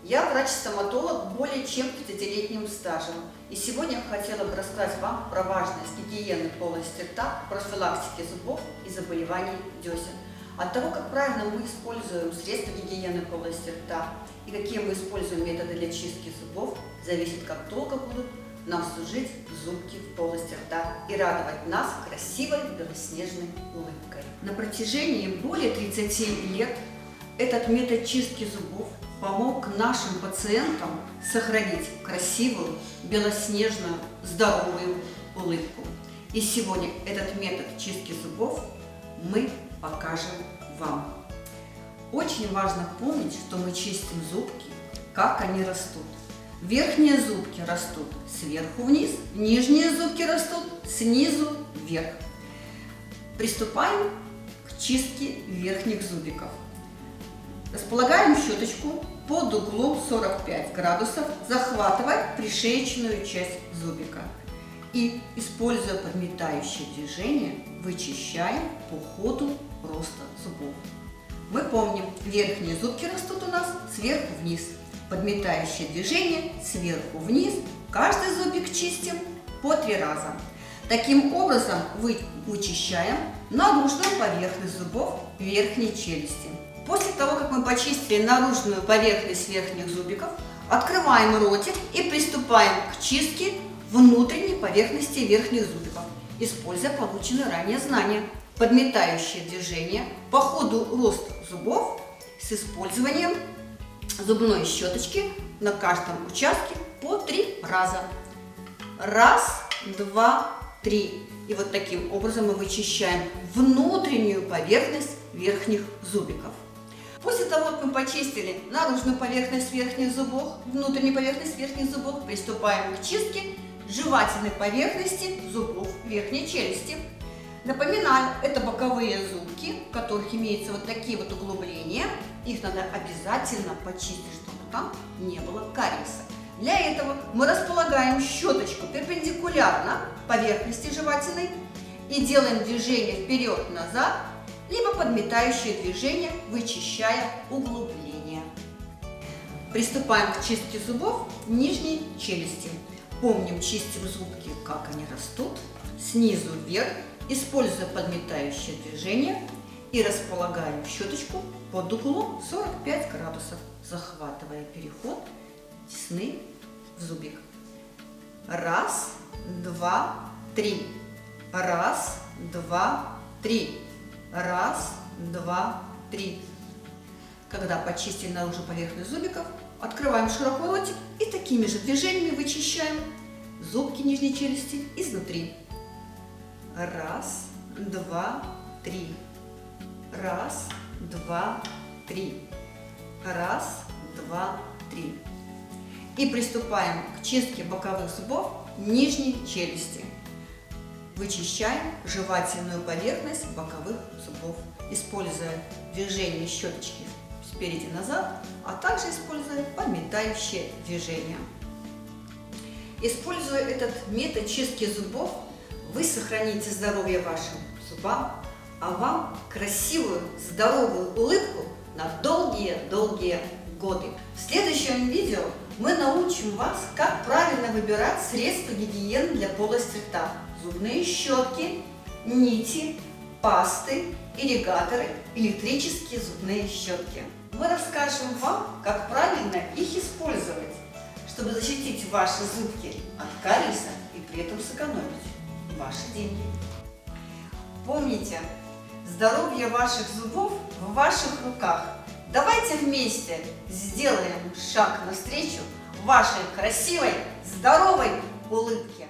Я врач-стоматолог более чем 30-летним стажем. И сегодня я хотела бы рассказать вам про важность гигиены полости рта, профилактики зубов и заболеваний десен. От того, как правильно мы используем средства гигиены полости рта и какие мы используем методы для чистки зубов, зависит, как долго будут нам служить зубки в полости рта и радовать нас красивой белоснежной улыбкой. На протяжении более 30 лет этот метод чистки зубов помог нашим пациентам сохранить красивую, белоснежную, здоровую улыбку. И сегодня этот метод чистки зубов мы покажем вам. Очень важно помнить, что мы чистим зубки, как они растут. Верхние зубки растут сверху вниз, нижние зубки растут снизу вверх. Приступаем к чистке верхних зубиков. Располагаем щеточку под углом 45 градусов, захватывая пришеечную часть зубика. И, используя подметающее движение, вычищаем по ходу роста зубов. Мы помним, верхние зубки растут у нас сверху вниз. Подметающее движение сверху вниз. Каждый зубик чистим по 3 раза. Таким образом вычищаем наружную поверхность зубов верхней челюсти. После того, как мы почистили наружную поверхность верхних зубиков, открываем ротик и приступаем к чистке внутренней поверхности верхних зубиков, используя полученные ранее знания. Подметающее движение по ходу роста зубов с использованием зубной щеточки на каждом участке по 3 раза. Раз, два, три. И вот таким образом мы вычищаем внутреннюю поверхность верхних зубиков. После того, как мы почистили наружную поверхность верхних зубов, внутреннюю поверхность верхних зубов, приступаем к чистке жевательной поверхности зубов верхней челюсти. Напоминаю, это боковые зубки, в которых имеются вот такие вот углубления. Их надо обязательно почистить, чтобы там не было кариеса. Для этого мы располагаем щеточку перпендикулярно поверхности жевательной и делаем движение вперед-назад, либо подметающее движение, вычищая углубления. Приступаем к чистке зубов нижней челюсти. Помним, чистим зубки, как они растут, снизу вверх, используя подметающее движение, и располагаем щеточку под углом 45 градусов, захватывая переход десны в зубик. Раз, два, три. Раз, два, три. Раз, два, три. Когда почистили наружную поверхность зубиков, открываем широко ротик и такими же движениями вычищаем зубки нижней челюсти изнутри. Раз, два, три. Раз, два, три. Раз, два, три. И приступаем к чистке боковых зубов нижней челюсти. Вычищаем жевательную поверхность боковых зубов, используя движение щеточки спереди-назад, а также используя подметающее движение. Используя этот метод чистки зубов, вы сохраните здоровье вашим зубам, а вам красивую, здоровую улыбку на долгие-долгие годы. В следующем видео мы научим вас, как правильно выбирать средства гигиены для полости рта. Зубные щетки, нити, пасты, ирригаторы, электрические зубные щетки. Мы расскажем вам, как правильно их использовать, чтобы защитить ваши зубки от кариеса и при этом сэкономить ваши деньги. Помните, здоровье ваших зубов в ваших руках. Давайте вместе сделаем шаг навстречу вашей красивой, здоровой улыбке.